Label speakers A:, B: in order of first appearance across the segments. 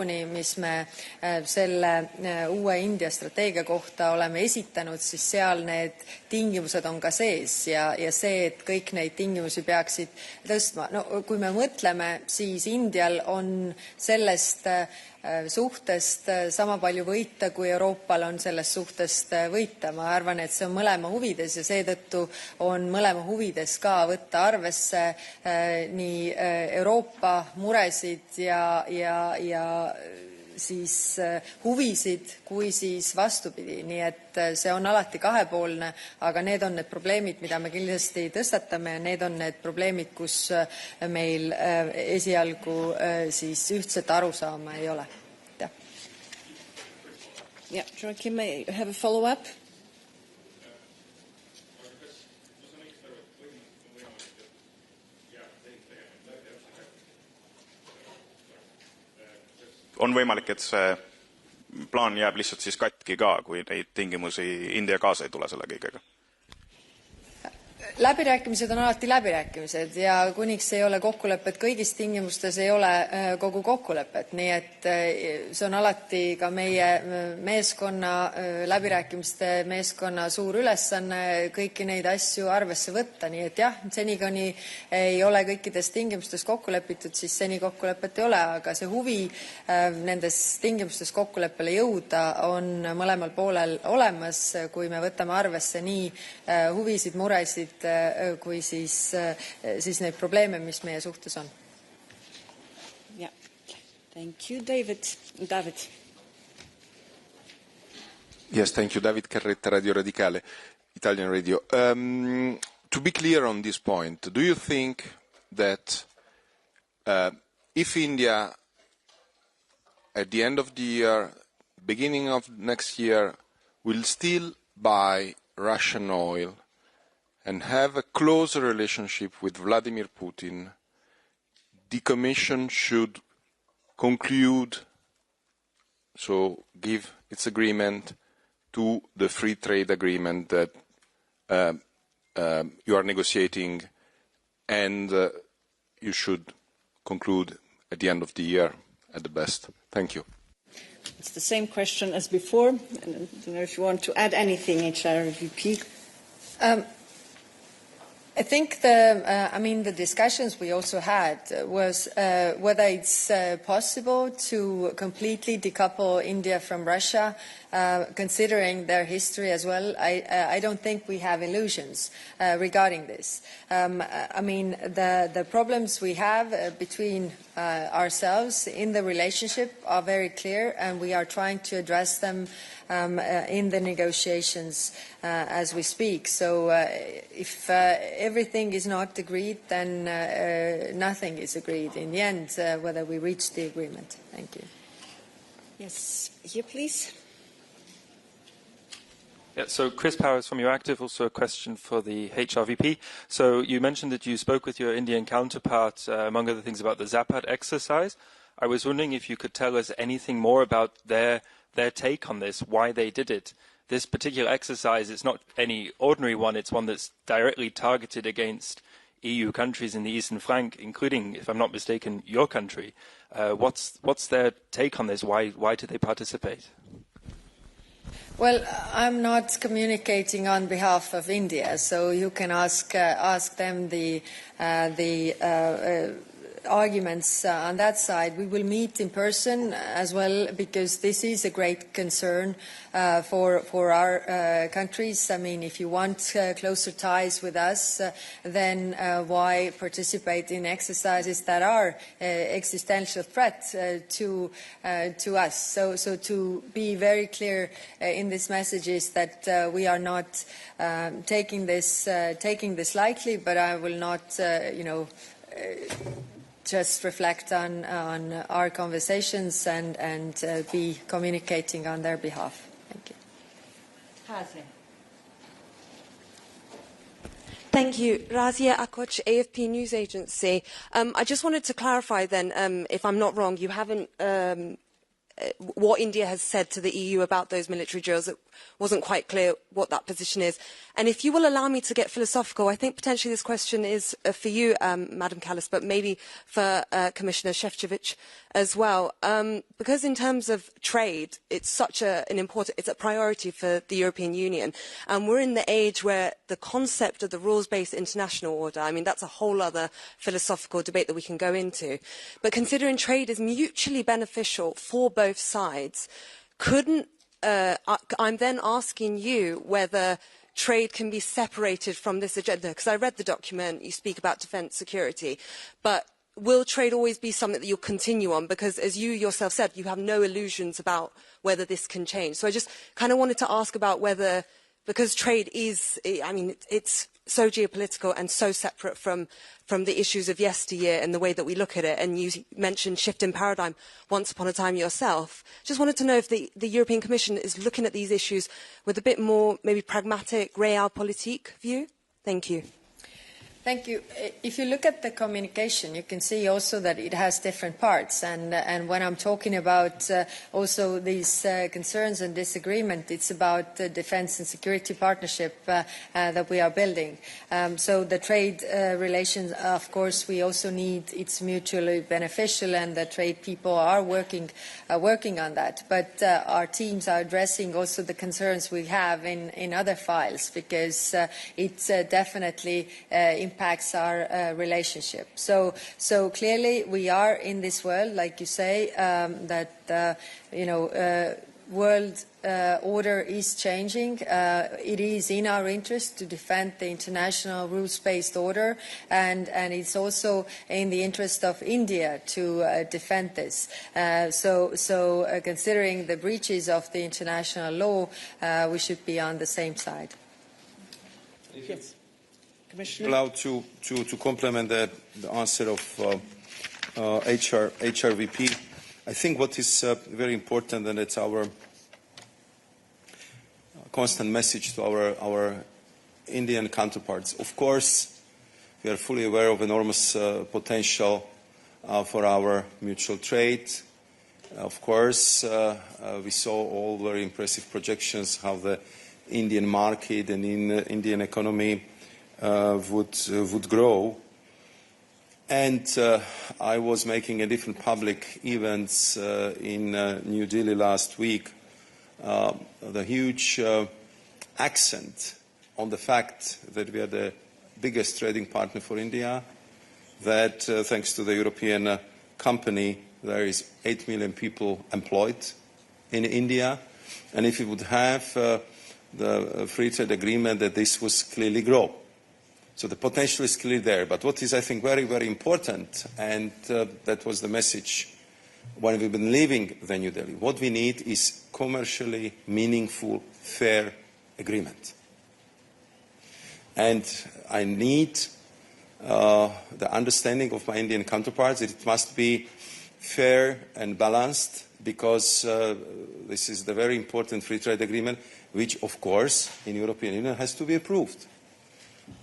A: mis me selle uue India strateegia kohta oleme esitanud, siis seal need tingimused on ka sees ja see, et kõik neid tingimusi peaksid tõstma. No, kui me mõtleme, siis Indial on sellest suhtest sama palju võita, kui Euroopal on sellest suhtest võita. Ma arvan, et see on mõlema huvides ja seetõttu on mõlema huvides ka võtta arvesse nii Euroopa muresid ja siis huvisid kui siis vastupidi. Nii et see on alati kahepoolne, aga need on need probleemid, mida me kindlasti tõstatame ja need on need probleemid, kus meil esialgu siis ühtset arusaama ei ole.
B: Yeah, Joachim, may I have a follow-up?
C: On võimalik, et see plaan jääb lihtsalt siis katki ka, kui neid tingimusi India kaasa ei tule selle kõigega?
A: Läbirääkimised on alati läbirääkimised ja kuniks ei ole kokkulepet kõigis tingimustes, ei ole kogu kokkulepet. Nii et see on alati ka meie meeskonna, läbirääkimiste meeskonna suur ülesanne kõiki neid asju arvesse võtta. Nii et jah, senikani ei ole kõikides tingimustes kokku lepitud, siis seni kokkulepet ei ole, aga see huvi nendes tingimustes kokkuleppele jõuda on mõlemal poolel olemas, kui me võtame arvesse nii huvisid, muresid, kui siis neid probleeme, mis meie suhtes on.
B: Yeah. Thank you, David. David.
D: Yes, thank you, David Carretta, Radio Radicale, Italian Radio. To be clear on this point, do you think that if India, at the end of the year, beginning of next year, will still buy Russian oil and have a closer relationship with Vladimir Putin, the Commission should conclude, so give its agreement to the free trade agreement that you are negotiating, and you should conclude at the end of the year at the best. Thank you.
B: It's the same question as before. I don't know if you want to add anything, HRVP.
A: I think the discussions we also had was whether it's possible to completely decouple India from Russia, considering their history as well. I don't think we have illusions regarding this. The problems we have between ourselves in the relationship are very clear, and we are trying to address them in the negotiations as we speak. So if everything is not agreed, then nothing is agreed in the end, whether we reach the agreement. Thank you.
B: Yes, here please.
E: Yeah, so Chris Powers from Euractiv, also a question for the HRVP. So you mentioned that you spoke with your Indian counterpart, among other things, about the Zapad exercise. I was wondering if you could tell us anything more about their take on this, why they did it. This particular exercise is not any ordinary one, it's one that's directly targeted against EU countries in the eastern flank, including, if I'm not mistaken, your country. What's their take on this? Why did they participate?
A: Well, I'm not communicating on behalf of India, so you can ask them the arguments on that side. We will meet in person as well, because this is a great concern for our countries. I mean, if you want closer ties with us, then why participate in exercises that are existential threat to us? So to be very clear in this message is that we are not taking this lightly, but I will not, just reflect on our conversations and be communicating on their behalf. Thank you.
B: Kaja.
F: Thank you. Razia Akoch, AFP News Agency. I just wanted to clarify then, if I'm not wrong, you haven't what India has said to the EU about those military drills. It wasn't quite clear what that position is. And if you will allow me to get philosophical, I think potentially this question is for you, Madam Kallas, but maybe for Commissioner Sefcovic as well. Because in terms of trade, it's such it's a priority for the European Union. And we're in the age where the concept of the rules-based international order, I mean, that's a whole other philosophical debate that we can go into. But considering trade is mutually beneficial for both sides, I'm then asking you whether trade can be separated from this agenda, because I read the document, you speak about defence security, but will trade always be something that you'll continue on? Because as you yourself said, you have no illusions about whether this can change. So I just kind of wanted to ask about whether, because trade is, I mean, it's so geopolitical and so separate from the issues of yesteryear and the way that we look at it, and you mentioned shift in paradigm once upon a time yourself. Just wanted to know if the European Commission is looking at these issues with a bit more maybe pragmatic, realpolitik view. Thank you.
A: Thank you. If you look at the communication, you can see also that it has different parts. And when I'm talking about also these concerns and disagreement, it's about the defense and security partnership that we are building. So the trade relations, of course, we also need, it's mutually beneficial, and the trade people are working on that. But our teams are addressing also the concerns we have in other files, because it definitely impacts our relationship. So clearly we are in this world, like you say, that world order is changing. It is in our interest to defend the international rules-based order, and it's also in the interest of India to defend this. So considering the breaches of the international law, we should be on the same side.
B: Yes. Commissioner?
G: Allowed to complement the answer of HRVP. I think what is very important, and it's our constant message to our Indian counterparts. Of course, we are fully aware of enormous potential for our mutual trade. Of course, we saw all very impressive projections how the Indian market and Indian economy would grow. And I was making a different public events in New Delhi last week. The huge accent on the fact that we are the biggest trading partner for India, that thanks to the European company, there is 8 million people employed in India. And if we would have the free trade agreement, that this was clearly grow. So the potential is clearly there. But what is, I think, very, very important, and that was the message when we've been leaving the New Delhi, what we need is commercially meaningful, fair agreement. And I need the understanding of my Indian counterparts that it must be fair and balanced, because this is the very important free trade agreement, which, of course, in the European Union has to be approved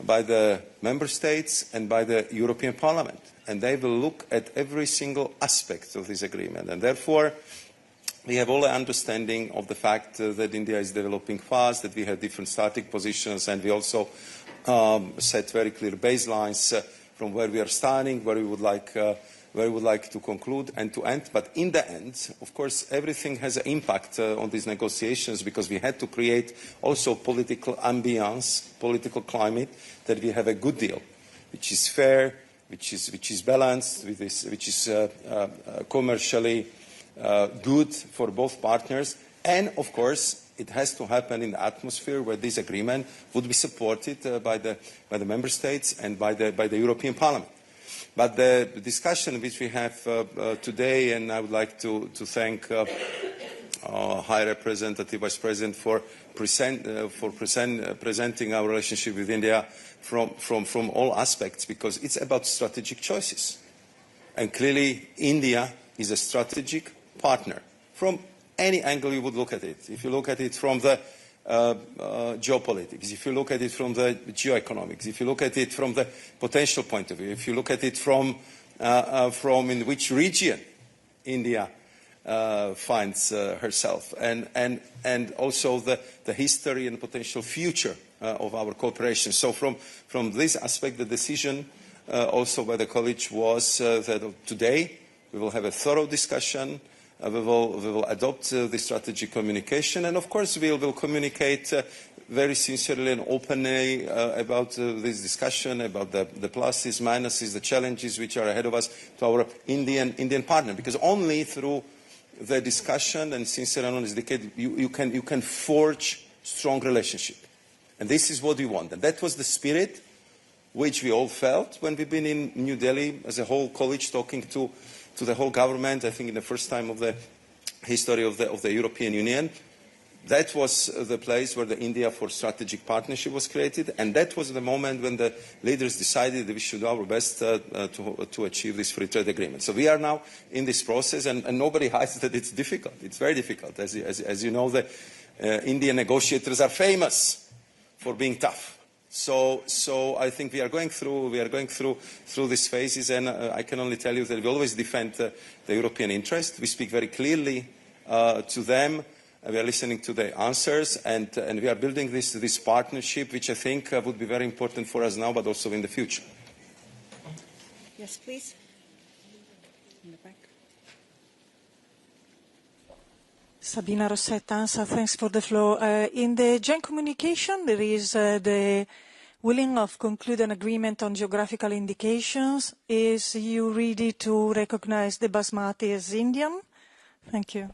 G: by the member states and by the European Parliament. And they will look at every single aspect of this agreement. And therefore, we have all the understanding of the fact that India is developing fast, that we have different starting positions, and we also set very clear baselines from where we are starting, where we would like to conclude and to end. But in the end, of course, everything has an impact on these negotiations, because we had to create also political ambience, political climate, that we have a good deal, which is fair, which is balanced, which is commercially good for both partners. And, of course, it has to happen in the atmosphere where this agreement would be supported by the member states and by the European Parliament. But the discussion which we have today, and I would like to thank High Representative Vice President for presenting our relationship with India from all aspects, because it's about strategic choices. And clearly, India is a strategic partner from any angle you would look at it. If you look at it from the geopolitics, if you look at it from the geoeconomics, if you look at it from the potential point of view, if you look at it from in which region India finds herself, and also the history and potential future of our cooperation. So from this aspect, the decision also by the college was that today we will have a thorough discussion. We will adopt the strategic communication, and of course we will communicate very sincerely and openly about this discussion, about the pluses, minuses, the challenges which are ahead of us to our Indian partner. Because only through the discussion and sincere and honest debate you can forge strong relationship, and this is what we want. And that was the spirit which we all felt when we've been in New Delhi as a whole college, talking to the whole government. I think in the first time of the history of the European Union. That was the place where the India for Strategic Partnership was created, and that was the moment when the leaders decided that we should do our best to achieve this free trade agreement. So we are now in this process, and nobody hides that it's difficult. It's very difficult. As you know, the Indian negotiators are famous for being tough. So I think we are going through these phases, and I can only tell you that we always defend the European interest. We speak very clearly to them. We are listening to their answers, and we are building this partnership, which I think would be very important for us now, but also in the future.
B: Yes, please. In the back.
H: Sabina Rossetta, ANSA, thanks for the floor. In the joint communication, there is the willing of conclude an agreement on geographical indications. Is EU ready to recognize the basmati as Indian? Thank you.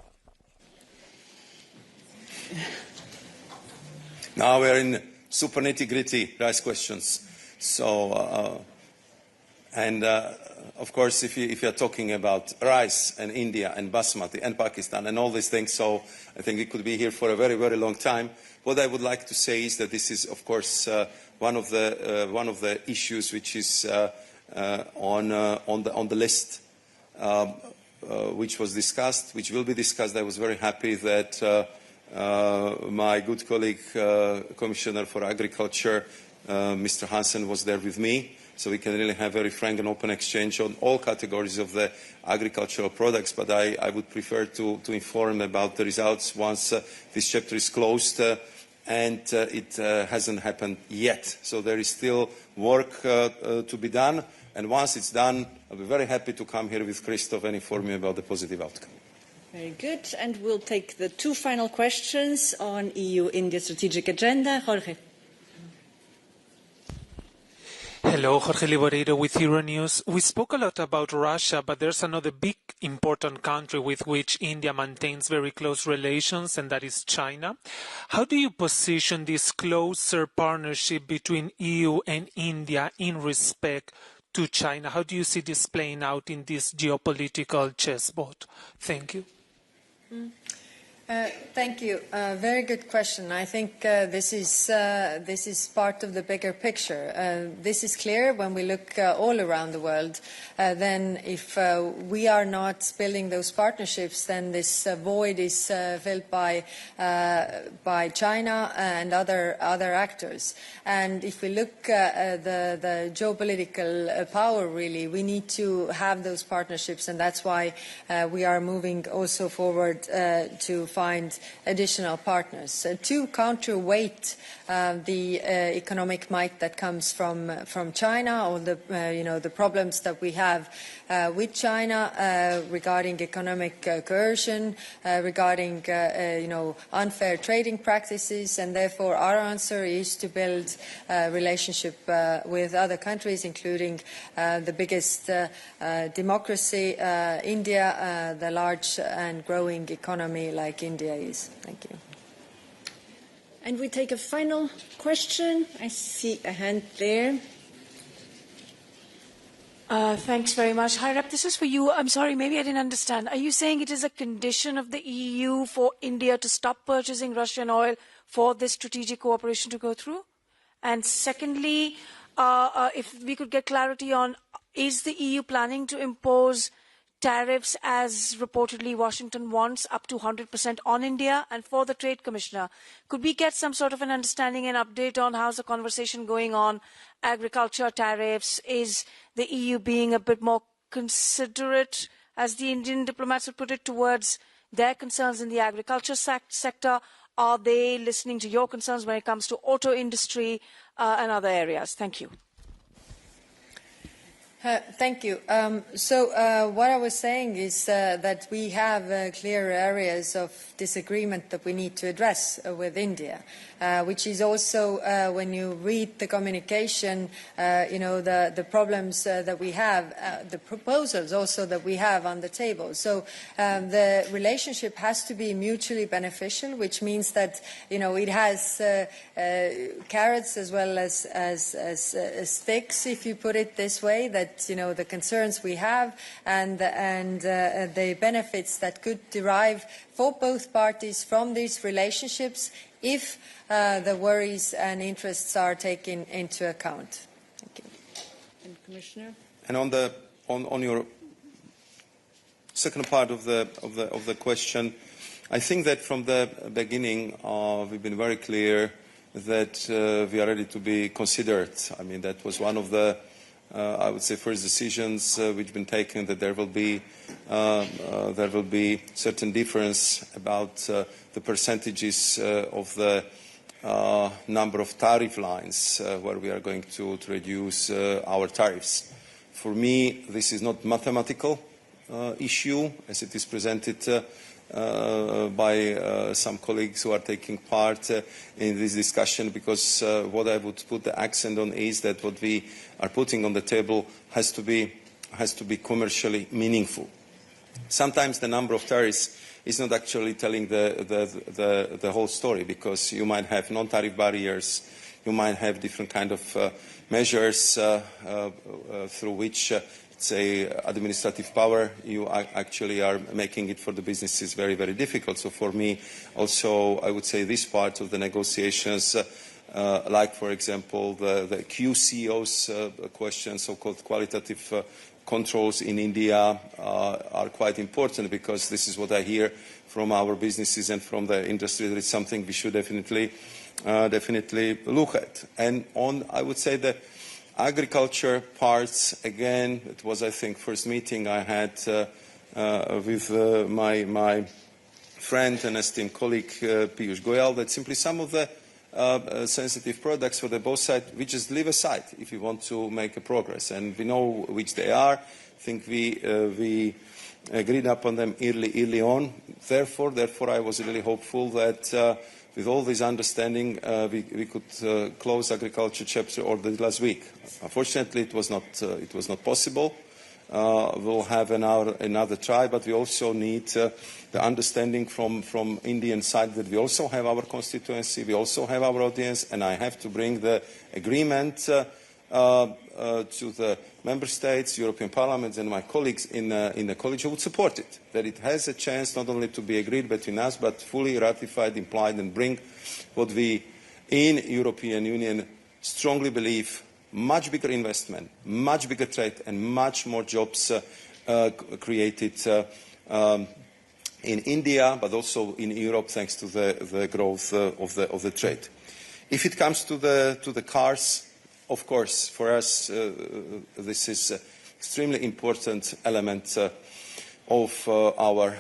G: Now we are in super nitty-gritty rice questions. So, of course, if you are talking about rice and India and basmati and Pakistan and all these things, so I think we could be here for a very, very long time. What I would like to say is that this is, of course, one of the issues which is on the list, which was discussed, which will be discussed. I was very happy that my good colleague, Commissioner for Agriculture, Mr. Hansen, was there with me, so we can really have very frank and open exchange on all categories of the agricultural products. But I would prefer to inform about the results once this chapter is closed, and it hasn't happened yet. So there is still work to be done, and once it's done, I'll be very happy to come here with Christoph and inform you about the positive outcome.
B: Very good. And we'll take the two final questions on EU-India strategic agenda. Jorge.
I: Hello, Jorge Liboreiro with Euronews. We spoke a lot about Russia, but there's another big important country with which India maintains very close relations, and that is China. How do you position this closer partnership between EU and India in respect to China? How do you see this playing out in this geopolitical chessboard? Thank you.
A: Thank you. Very good question. I think this is part of the bigger picture. This is clear when we look all around the world. Then, if we are not building those partnerships, then this void is filled by China and other actors. And if we look at the geopolitical power, really, we need to have those partnerships, and that's why we are moving also forward to find additional partners to counterweight the economic might that comes from China, or the problems that we have with China regarding economic coercion, regarding unfair trading practices, and therefore our answer is to build a relationship with other countries, including the biggest democracy, India, the large and growing economy like India is. Thank you.
B: And we take a final question. I see a hand there.
J: Thanks very much. Hi, Rep, this is for you. I'm sorry, maybe I didn't understand. Are you saying it is a condition of the EU for India to stop purchasing Russian oil for this strategic cooperation to go through? And secondly, if we could get clarity on, is the EU planning to impose tariffs, as reportedly Washington wants, up to 100% on India? And for the Trade Commissioner, could we get some sort of an understanding and update on how's the conversation going on agriculture tariffs? Is the EU being a bit more considerate as the Indian diplomats would put it, towards their concerns in the agriculture sector? Are they listening to your concerns when it comes to auto industry and other areas? Thank you.
A: Thank you. What I was saying is that we have clear areas of disagreement that we need to address with India, which is also when you read the communication, the problems that we have, the proposals also that we have on the table. So the relationship has to be mutually beneficial, which means that it has carrots as well as sticks, if you put it this way, that the concerns we have and the benefits that could derive for both parties from these relationships if the worries and interests are taken into account. Thank you.
B: And Commissioner?
G: And on your second part of the question, I think that from the beginning we've been very clear that we are ready to be considered. I mean, that was one of the I would say first decisions which have been taken, that there will be certain difference about the percentages of the number of tariff lines where we are going to reduce our tariffs. For me, this is not mathematical issue as it is presented by some colleagues who are taking part in this discussion, because what I would put the accent on is that what we are putting on the table has to be commercially meaningful. Sometimes the number of tariffs is not actually telling the whole story, because you might have non-tariff barriers, you might have different kind of measures through which say administrative power, you actually are making it for the businesses very, very difficult. So for me, also, I would say this part of the negotiations, like, for example, the QCO's question, so-called qualitative controls in India, are quite important, because this is what I hear from our businesses and from the industry, that it's something we should definitely look at. And on, I would say, the agriculture parts, again, it was, I think, first meeting I had with my friend and esteemed colleague Piyush Goyal, that simply some of the sensitive products for the both sides we just leave aside if we want to make a progress, and we know which they are. I think we agreed upon them early on. Therefore, I was really hopeful that with all this understanding, we could close agriculture chapter already last week. Unfortunately, it was not possible. We'll have another try, but we also need the understanding from Indian side that we also have our constituency, we also have our audience, and I have to bring the agreement to the member states, European Parliament, and my colleagues in the college who would support it, that it has a chance not only to be agreed between us, but fully ratified, implied, and bring what we in European Union strongly believe: much bigger investment, much bigger trade, and much more jobs created in India, but also in Europe, thanks to the growth of the trade. If it comes to the cars, of course, for us, this is an extremely important element of our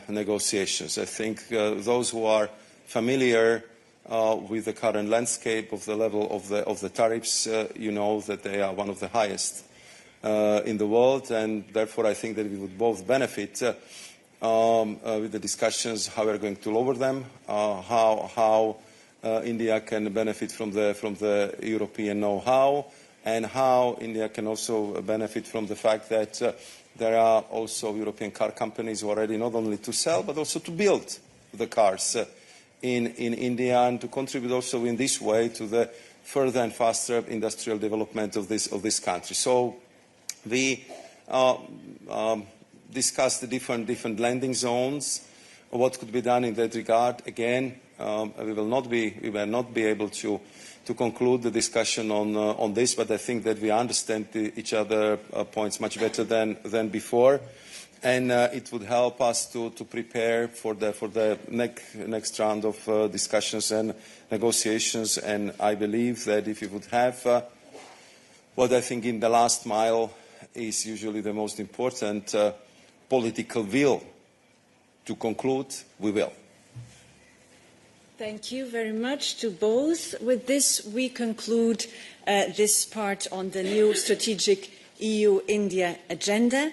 G: negotiations. I think those who are familiar with the current landscape of the level of the tariffs, you know that they are one of the highest in the world, and therefore I think that we would both benefit with the discussions how we are going to lower them, how India can benefit from the European know-how, and how India can also benefit from the fact that there are also European car companies who are ready not only to sell but also to build the cars in India, and to contribute also in this way to the further and faster industrial development of this country. So we discussed the different landing zones, what could be done in that regard. Again, we will not be able to conclude the discussion on this, but I think that we understand each other points much better than before, and it would help us to prepare for the next round of discussions and negotiations. And I believe that if we would have what I think in the last mile is usually the most important, political will to conclude, we will.
B: Thank you very much to both. With this, we conclude this part on the new strategic EU-India agenda.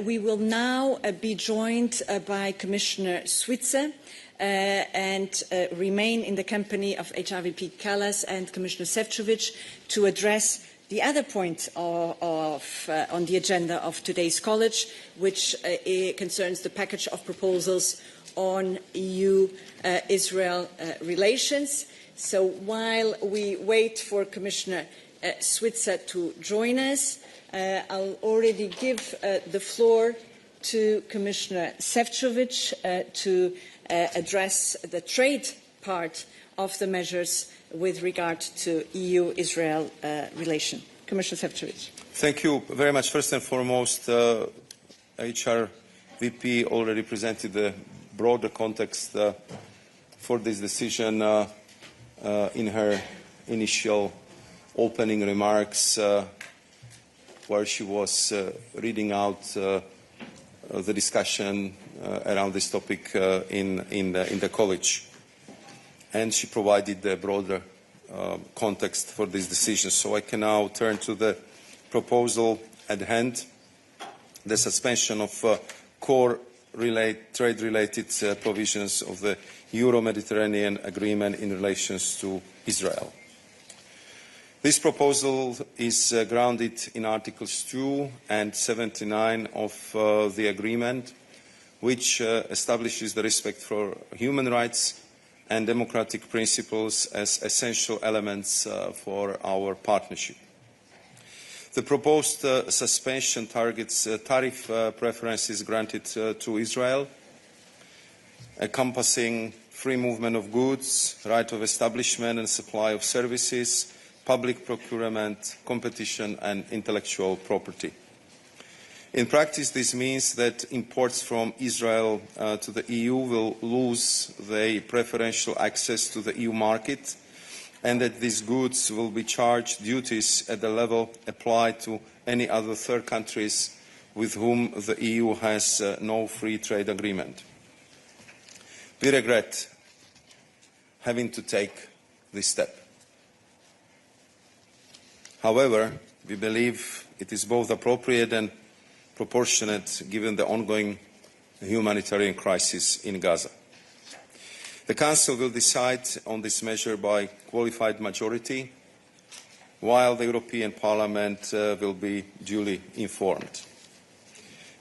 B: We will now be joined by Commissioner Suica and remain in the company of HRVP Kallas and Commissioner Sefcovic to address the other point on the agenda of today's college, which concerns the package of proposals on EU-Israel relations. So while we wait for Commissioner Suica to join us, I'll already give the floor to Commissioner Sefcovic to address the trade part of the measures with regard to EU-Israel relation. Commissioner Sefcovic.
G: Thank you very much. First and foremost, HRVP already presented the broader context for this decision in her initial opening remarks, where she was reading out the discussion around this topic in the college. And she provided the broader context for this decision. So I can now turn to the proposal at hand, the suspension of core trade-related provisions of the Euro-Mediterranean Agreement in relation to Israel. This proposal is grounded in Articles 2 and 79 of the Agreement, which establishes the respect for human rights and democratic principles as essential elements for our partnership. The proposed suspension targets tariff preferences granted to Israel, encompassing free movement of goods, right of establishment and supply of services, public procurement, competition and intellectual property. In practice, this means that imports from Israel to the EU will lose their preferential access to the EU market, and that these goods will be charged duties at the level applied to any other third countries with whom the EU has no free trade agreement. We regret having to take this step. However, we believe it is both appropriate and proportionate given the ongoing humanitarian crisis in Gaza. The Council will decide on this measure by qualified majority, while the European Parliament will be duly informed.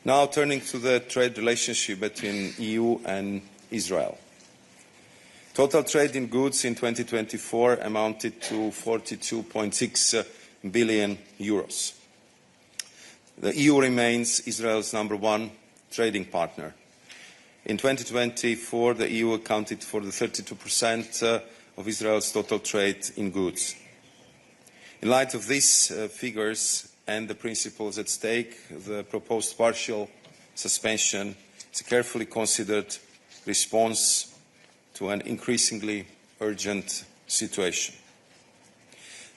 G: Now turning to the trade relationship between EU and Israel. Total trade in goods in 2024 amounted to 42.6 billion euros. The EU remains Israel's #1 trading partner. In 2024, the EU accounted for the 32% of Israel's total trade in goods. In light of these figures and the principles at stake, the proposed partial suspension is a carefully considered response to an increasingly urgent situation.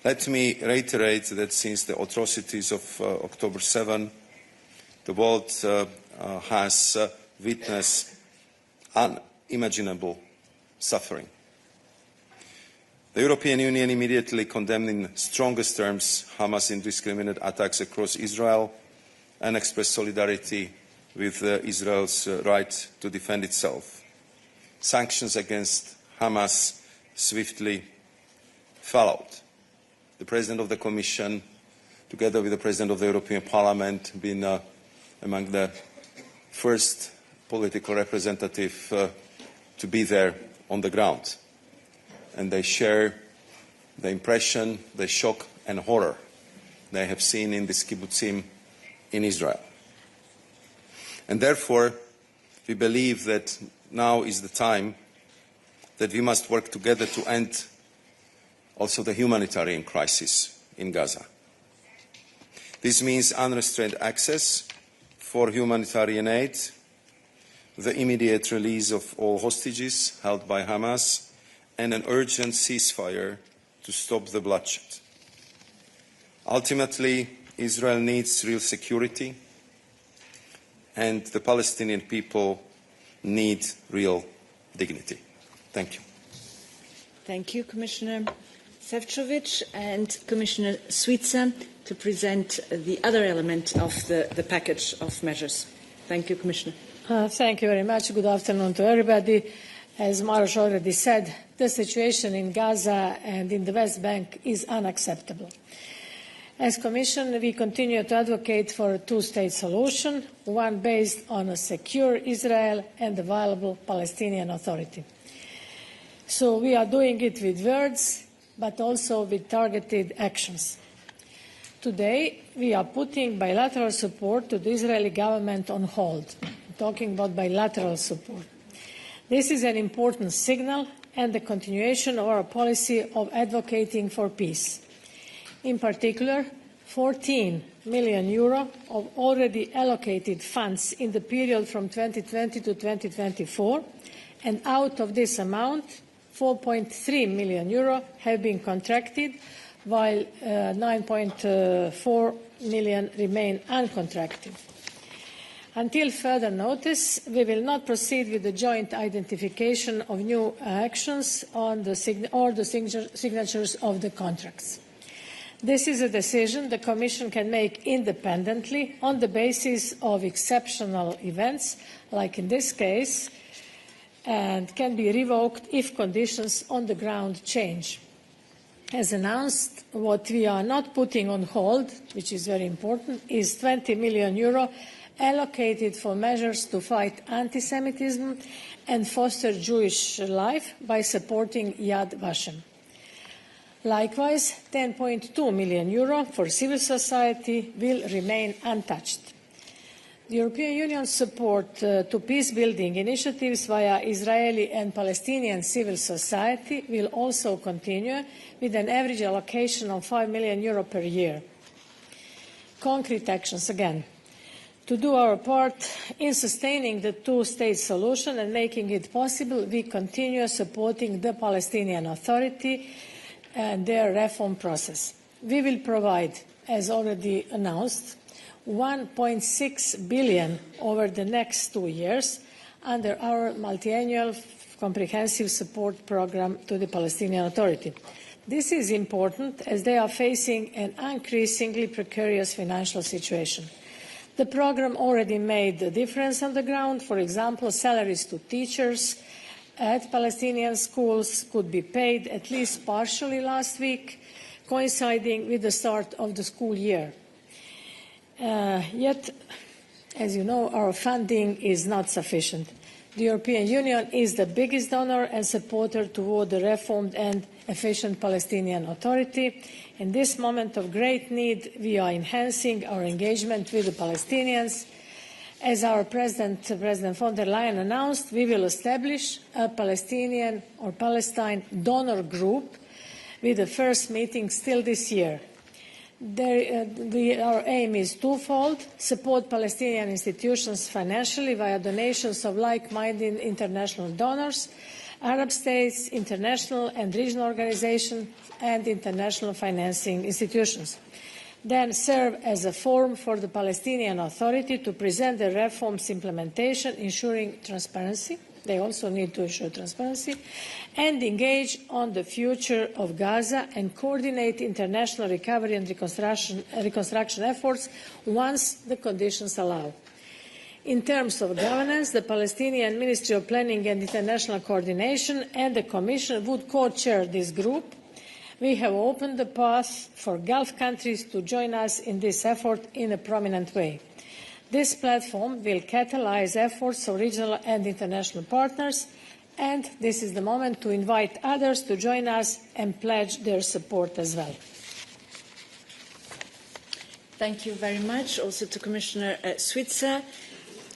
G: Let me reiterate that since the atrocities of October 7, the world has witnessed unimaginable suffering. The European Union immediately condemned in strongest terms Hamas' indiscriminate attacks across Israel and expressed solidarity with Israel's right to defend itself. Sanctions against Hamas swiftly followed. The President of the Commission, together with the President of the European Parliament, been among the first political representative to be there on the ground. And they share the impression, the shock and horror they have seen in these kibbutzim in Israel. And therefore, we believe that now is the time that we must work together to end also the humanitarian crisis in Gaza. This means unrestrained access for humanitarian aid, the immediate release of all hostages held by Hamas, and an urgent ceasefire to stop the bloodshed. Ultimately, Israel needs real security, and the Palestinian people need real dignity. Thank you.
B: Thank you, Commissioner Sefcovic, and Commissioner Suica to present the other element of the package of measures. Thank you, Commissioner.
K: Thank you very much. Good afternoon to everybody. As Maros already said, the situation in Gaza and in the West Bank is unacceptable. As Commission, we continue to advocate for a two-state solution, one based on a secure Israel and a viable Palestinian Authority. So we are doing it with words, but also with targeted actions. Today, we are putting bilateral support to the Israeli government on hold. I'm talking about bilateral support. This is an important signal and the continuation of our policy of advocating for peace. In particular, 14 million euro of already allocated funds in the period from 2020 to 2024, and out of this amount, 4.3 million euro have been contracted, while 9.4 million remain uncontracted. Until further notice, we will not proceed with the joint identification of new actions on the signatures of the contracts. This is a decision the Commission can make independently on the basis of exceptional events, like in this case, and can be revoked if conditions on the ground change. As announced, what we are not putting on hold, which is very important, is 20 million euro allocated for measures to fight anti-Semitism and foster Jewish life by supporting Yad Vashem. Likewise, 10.2 million euro for civil society will remain untouched. The European Union's support to peace-building initiatives via Israeli and Palestinian civil society will also continue with an average allocation of 5 million euro per year. Concrete actions again. To do our part in sustaining the two-state solution and making it possible, we continue supporting the Palestinian Authority and their reform process. We will provide, as already announced, 1.6 billion over the next 2 years under our multi-annual comprehensive support program to the Palestinian Authority. This is important as they are facing an increasingly precarious financial situation. The program already made a difference on the ground. For example, salaries to teachers at Palestinian schools could be paid at least partially last week, coinciding with the start of the school year. Yet, as you know, our funding is not sufficient. The European Union is the biggest donor and supporter toward the reformed and efficient Palestinian Authority. In this moment of great need, we are enhancing our engagement with the Palestinians. As our President von der Leyen announced, we will establish a Palestinian or Palestine donor group with the first meeting still this year. Our aim is twofold: support Palestinian institutions financially via donations of like-minded international donors, Arab states, international and regional organizations, and international financing institutions. Then serve as a forum for the Palestinian Authority to present the reforms implementation, ensuring transparency. They also need to ensure transparency, and engage on the future of Gaza and coordinate international recovery and reconstruction efforts once the conditions allow. In terms of governance, the Palestinian Ministry of Planning and International Coordination and the Commission would co-chair this group. We have opened the path for Gulf countries to join us in this effort in a prominent way. This platform will catalyse efforts of regional and international partners, and this is the moment to invite others to join us and pledge their support as well.
B: Thank you very much, also to Commissioner Suica.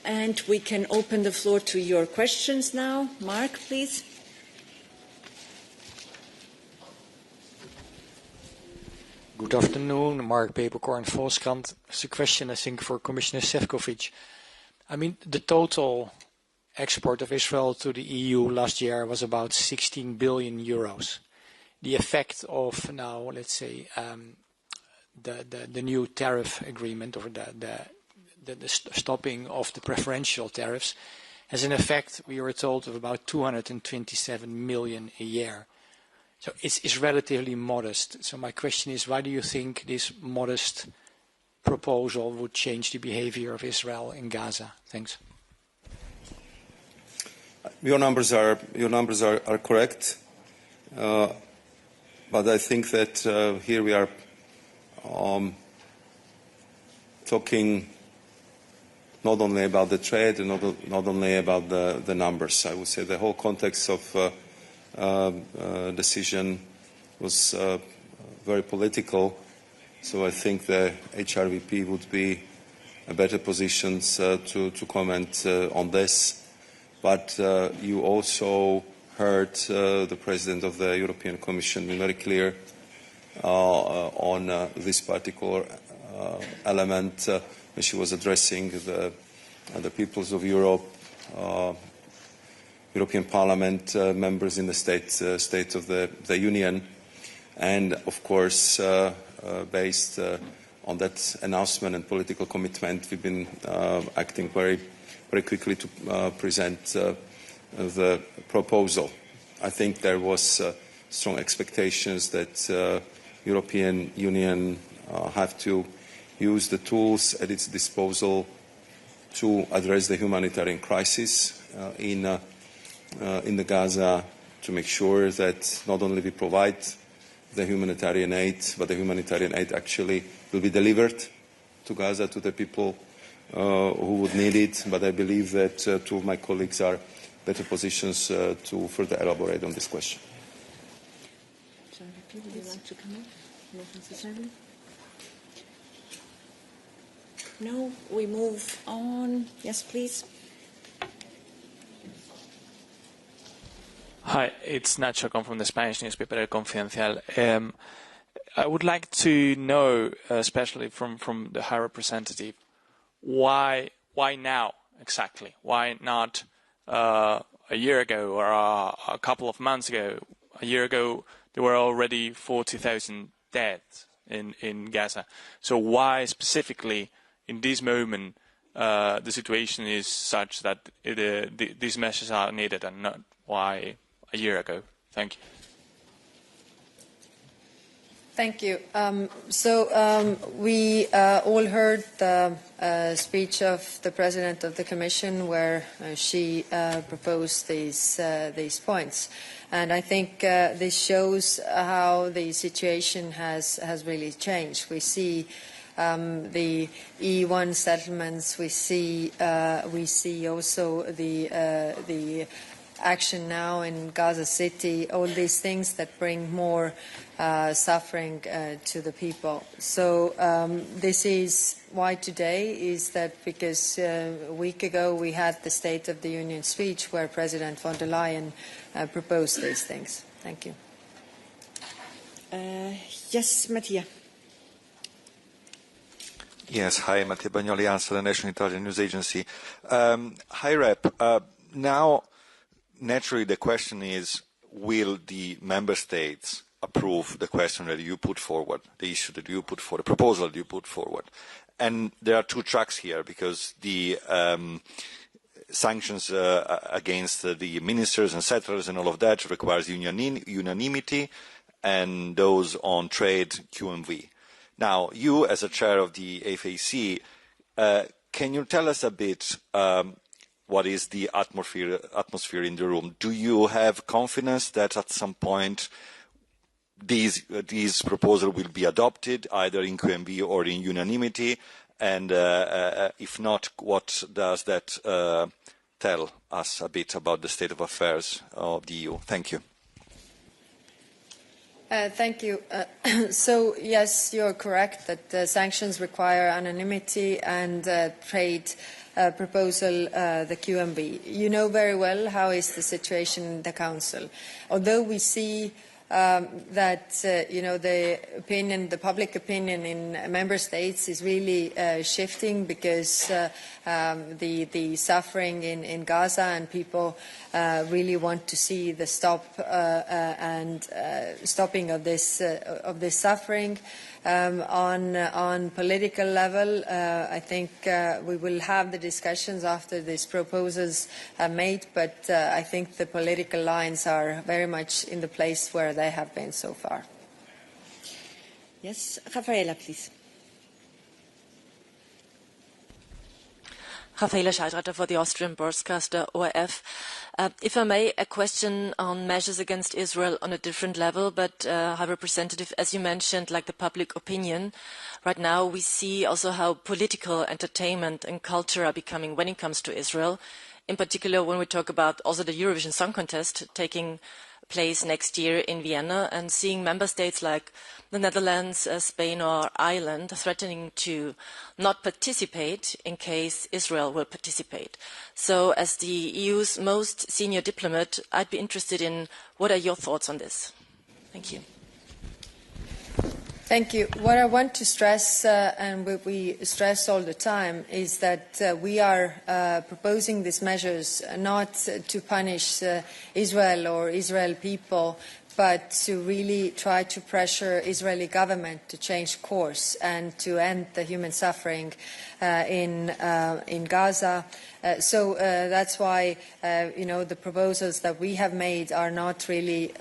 B: And we can open the floor to your questions now. Mark, please.
L: Good afternoon, Mark Peperkorn, Volkskrant. It's a question, I think, for Commissioner Sefcovic. I mean, the total export of Israel to the EU last year was about 16 billion euros. The effect of now, let's say, the new tariff agreement or the the stopping of the preferential tariffs has an effect, we were told, of about 227 million a year. So it's relatively modest. So my question is, why do you think this modest proposal would change the behavior of Israel in Gaza? Thanks.
G: Your numbers are correct, but I think that here we are talking not only about the trade and not only about the numbers. I would say the whole context of decision was very political, so I think the HRVP would be in better positions to comment on this. But you also heard the President of the European Commission be very clear on this particular element when she was addressing the peoples of Europe, European Parliament members in the State of the Union, and of course, based on that announcement and political commitment, we've been acting very quickly to present the proposal. I think there was strong expectations that European Union have to use the tools at its disposal to address the humanitarian crisis in the Gaza, to make sure that not only we provide the humanitarian aid, but the humanitarian aid actually will be delivered to Gaza, to the people who would need it. But I believe that two of my colleagues are better positions to further elaborate on this question.
B: Would you like to come in? Not necessarily. No, we move on. Yes, please.
M: Hi, it's Nacho. I come from the Spanish newspaper El Confidencial. I would like to know, especially from the High Representative, why now exactly? Why not a year ago or a couple of months ago? A year ago, there were already 40,000 dead in Gaza. So why specifically in this moment the situation is such that these measures are needed, and not why a year ago? Thank you.
A: Thank you. We all heard the speech of the President of the Commission, where she proposed these points. And I think this shows how the situation has really changed. We see the E1 settlements. We see also the action now in Gaza City. All these things that bring more suffering to the people. So this is why today is that because a week ago we had the State of the Union speech where President von der Leyen proposed these things. Thank you.
B: Yes, Mattia.
N: Yes, hi, Mattia Bagnoli, ANSA, the National Intelligence News Agency. Hi, Rep. Now, naturally, the question is, will the member states approve the question that you put forward, the issue that you put forward, the proposal that you put forward? And there are two tracks here, because the sanctions against the ministers and settlers and all of that requires unanimity, and those on trade, QMV. Now, you, as a chair of the FAC, can you tell us a bit what is the atmosphere in the room? Do you have confidence that at some point these proposals will be adopted, either in QMV or in unanimity? And if not, what does that tell us a bit about the state of affairs of the EU? Thank you.
A: Thank you. So, yes, you're correct that sanctions require anonymity and trade proposal, the QMV. You know very well how is the situation in the Council. Although we see that the public opinion in member states is really shifting because the suffering in Gaza, and people really want to see the stopping of this suffering. On political level, I think we will have the discussions after these proposals are made, but I think the political lines are very much in the place where they have been so far.
B: Yes, Rafaela, please.
O: Rafaela Scheidreiter for the Austrian broadcaster ORF. If I may, a question on measures against Israel on a different level, but High Representative, as you mentioned, like the public opinion, right now we see also how political entertainment and culture are becoming when it comes to Israel, in particular when we talk about also the Eurovision Song Contest taking place next year in Vienna, and seeing member states like the Netherlands, Spain or Ireland threatening to not participate in case Israel will participate. So as the EU's most senior diplomat, I'd be interested in what are your thoughts on this? Thank you.
A: Thank you. What I want to stress, and we stress all the time, is that we are proposing these measures not to punish Israel or Israel people, but to really try to pressure Israeli government to change course and to end the human suffering in Gaza. So that's why the proposals that we have made are not really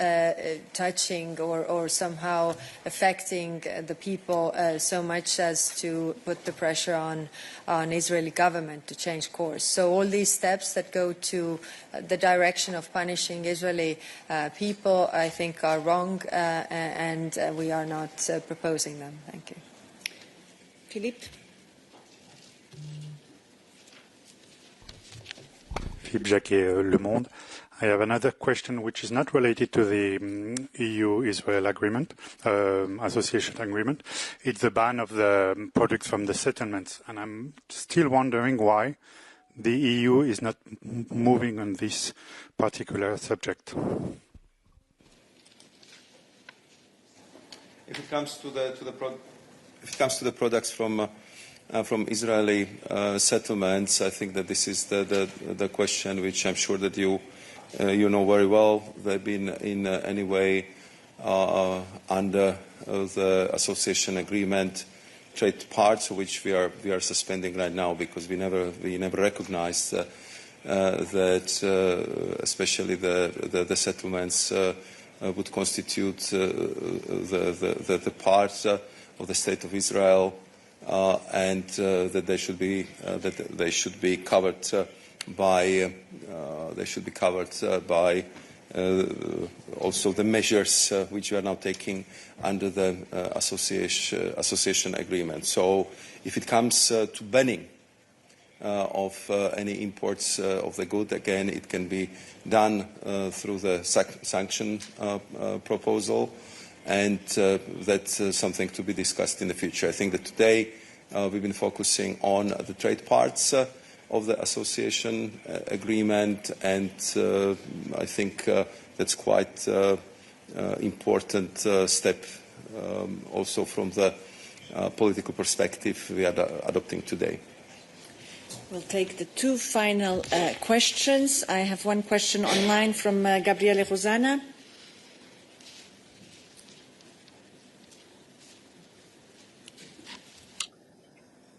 A: touching or somehow affecting the people so much as to put the pressure on Israeli government to change course. So all these steps that go to the direction of punishing Israeli people, I think, are wrong, and we are not proposing them. Thank you.
B: Philippe?
P: Philippe Jacquet, Le Monde. I have another question which is not related to the EU-Israel agreement, association agreement. It's the ban of the products from the settlements. And I'm still wondering why the EU is not moving on this particular subject.
G: If it comes to the products from Israeli settlements, I think that this is the question which I'm sure that you know very well. They've been in any way under the association agreement trade parts, which we are suspending right now because we never recognized that especially the settlements would constitute the part of the state of Israel. And that they should be covered by also the measures which we are now taking under the association agreement. So if it comes to banning of any imports of the good, again, it can be done through the sanction proposal. And that's something to be discussed in the future. I think that today we've been focusing on the trade parts of the association agreement, and I think that's quite important step also from the political perspective we are adopting today.
B: We'll take the two final questions. I have one question online from Gabriele Rosana.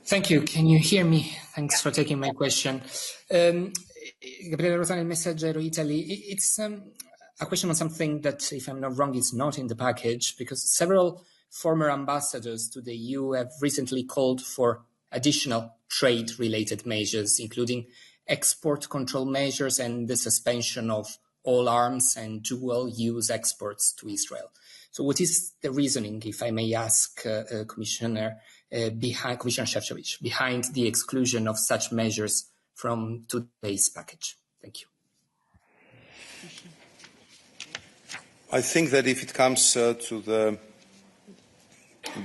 Q: Thank you. Can you hear me? Thanks for taking my question. Gabriele Rosana, Messaggero, Italy. It's a question on something that, if I'm not wrong, is not in the package, because several former ambassadors to the EU have recently called for additional trade-related measures, including export control measures and the suspension of all arms and dual-use exports to Israel. So what is the reasoning, if I may ask, Commissioner Sefcovic, behind the exclusion of such measures from today's package? Thank you.
G: I think that if it comes to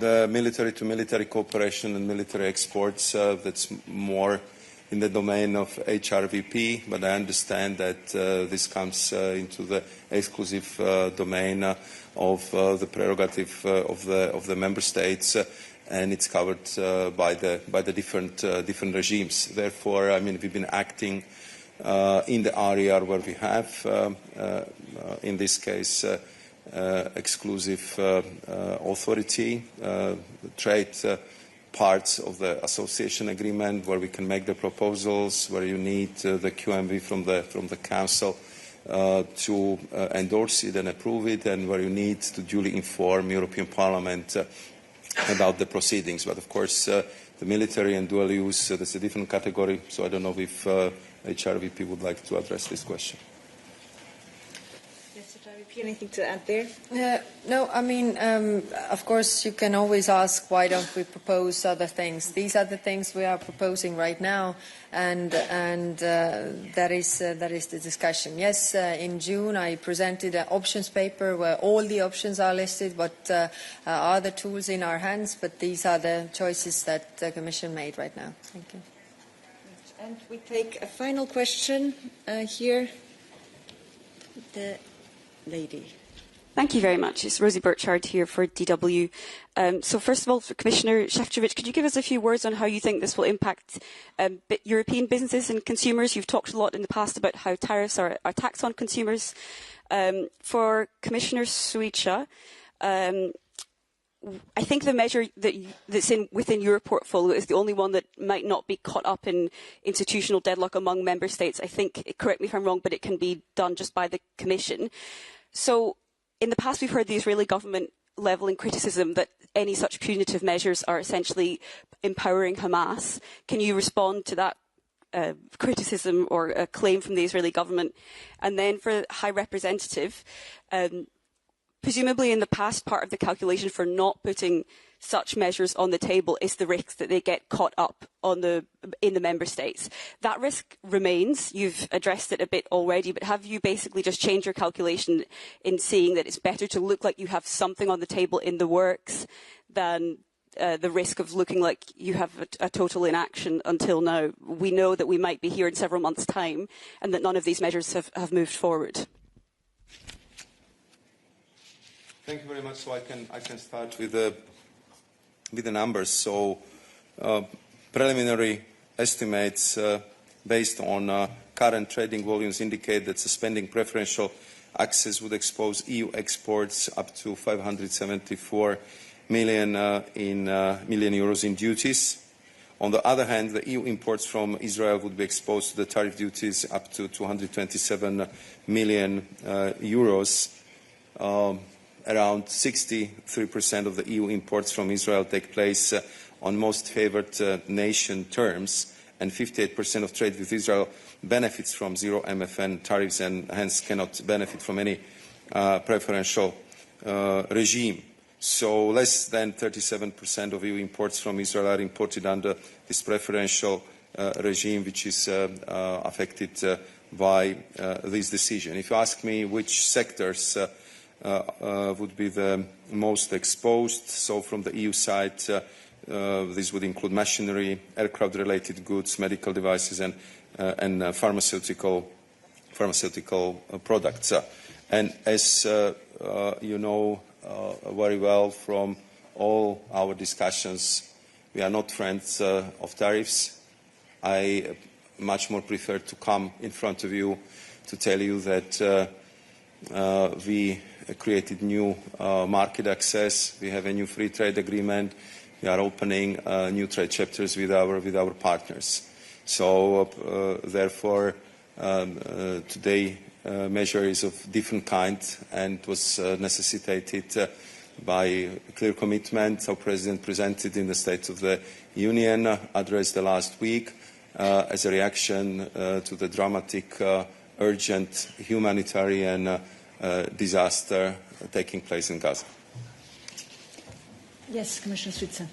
G: the military-to-military cooperation and military exports, that's more in the domain of HRVP, but I understand that this comes into the exclusive domain of the prerogative of the member states, and it's covered by the different regimes. Therefore, I mean, we've been acting in the area where we have, in this case, exclusive authority, trade parts of the association agreement, where we can make the proposals, where you need the QMV from the Council to endorse it and approve it, and where you need to duly inform European Parliament about the proceedings. But of course, the military and dual use, that's a different category, so I don't know if HRVP would like to address this question.
B: Anything to add there?
A: No, I mean, of course, you can always ask, why don't we propose other things? These are the things we are proposing right now, and that is the discussion. Yes, in June I presented an options paper where all the options are listed, what are the tools in our hands, but these are the choices that the Commission made right now. Thank you.
B: And we take a final question here. The lady.
R: Thank you very much. It's Rosie Burchard here for DW. So first of all, Commissioner Sefcovic, could you give us a few words on how you think this will impact European businesses and consumers? You've talked a lot in the past about how tariffs are a tax on consumers. For Commissioner Suica, I think the measure that's within your portfolio is the only one that might not be caught up in institutional deadlock among member states. I think, correct me if I'm wrong, but it can be done just by the Commission. So in the past, we've heard the Israeli government levelling criticism that any such punitive measures are essentially empowering Hamas. Can you respond to that criticism or a claim from the Israeli government? And then for the High Representative, presumably in the past, part of the calculation for not putting such measures on the table is the risk that they get caught up in the member states. That risk remains. You've addressed it a bit already, but have you basically just changed your calculation in seeing that it's better to look like you have something on the table in the works than the risk of looking like you have a total inaction until now? We know that we might be here in several months' time and that none of these measures have moved forward.
G: Thank you very much. So I can start with the numbers. So preliminary estimates based on current trading volumes indicate that suspending preferential access would expose EU exports up to 574 million euros in duties. On the other hand, the EU imports from Israel would be exposed to the tariff duties up to 227 million euros. Around 63% of the EU imports from Israel take place on most favoured nation terms, and 58% of trade with Israel benefits from zero MFN tariffs and hence cannot benefit from any preferential regime. So less than 37% of EU imports from Israel are imported under this preferential regime, which is affected by this decision. If you ask me which sectors would be the most exposed, so from the EU side, this would include machinery, aircraft-related goods, medical devices, and pharmaceutical products. And as you know very well from all our discussions, we are not friends of tariffs. I much more prefer to come in front of you to tell you that we created new market access. We have a new free trade agreement. We are opening new trade chapters with our partners. So therefore, today measure is of different kind and was necessitated by a clear commitment our President presented in the State of the Union address the last week as a reaction to the dramatic, urgent humanitarian disaster taking place in Gaza.
B: Yes, Commissioner Suica.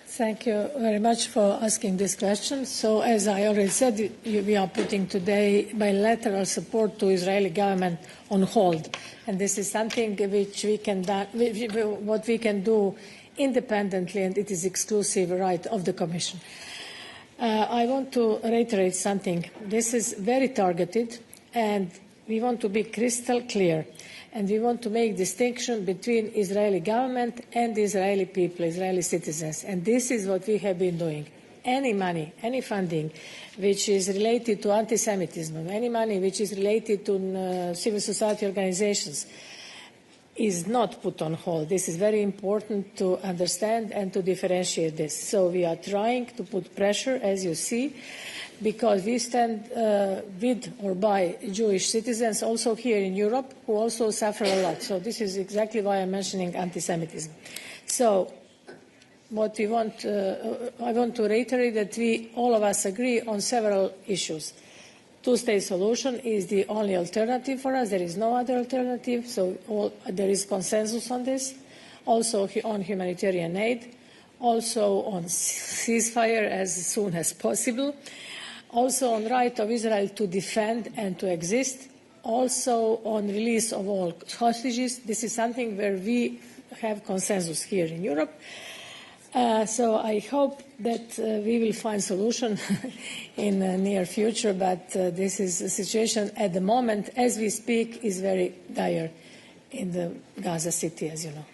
K: Thank you very much for asking this question. So, as I already said, we are putting today bilateral support to Israeli government on hold, and this is something which we can do independently, and it is exclusive right of the Commission. I want to reiterate something. This is very targeted, and we want to be crystal clear. And we want to make distinction between Israeli government and the Israeli people, Israeli citizens. And this is what we have been doing. Any money, any funding which is related to anti-Semitism, any money which is related to civil society organizations is not put on hold. This is very important to understand and to differentiate this. So we are trying to put pressure, as you see, because we stand with or by Jewish citizens also here in Europe who also suffer a lot. So this is exactly why I'm mentioning anti-Semitism. So what we want, I want to reiterate that all of us agree on several issues. Two-state solution is the only alternative for us. There is no other alternative, so there is consensus on this. Also on humanitarian aid, also on ceasefire as soon as possible, also on right of Israel to defend and to exist, also on release of all hostages. This is something where we have consensus here in Europe. So I hope that we will find solution in the near future, but this is a situation at the moment, as we speak, is very dire in the Gaza City, as you know.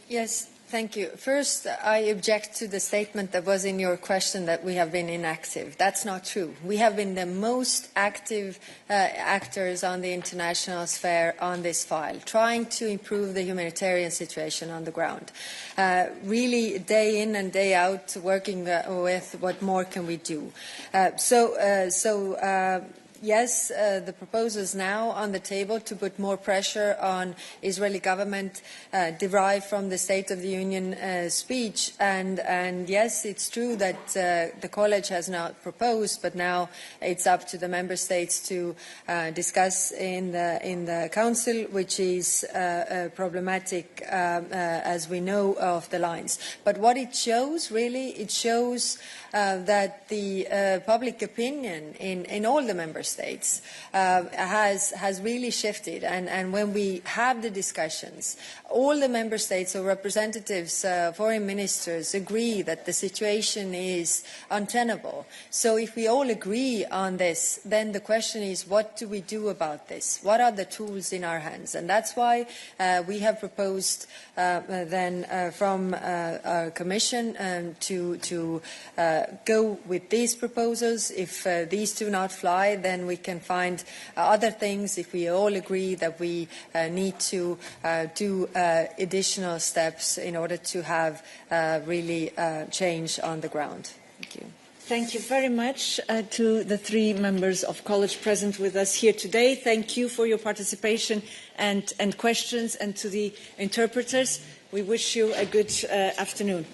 A: Yes, thank you. First, I object to the statement that was in your question that we have been inactive. That's not true. We have been the most active actors on the international sphere on this file, trying to improve the humanitarian situation on the ground. Really, day in and day out, working with what more can we do. Yes, the proposal is now on the table to put more pressure on Israeli government derived from the State of the Union speech. And yes, it's true that the college has not proposed, but now it's up to the member states to discuss in the council, which is problematic as we know of the lines. But what it shows, really, it shows that the public opinion in all the member states has really shifted. And when we have the discussions, all the member states or representatives, foreign ministers, agree that the situation is untenable. So if we all agree on this, then the question is, what do we do about this? What are the tools in our hands? And that's why we have proposed from our Commission to go with these proposals. If these do not fly, then we can find other things if we all agree that we need to do additional steps in order to have really change on the ground. Thank you.
B: Thank you very much to the three members of College present with us here today. Thank you for your participation and questions, and to the interpreters. We wish you a good afternoon.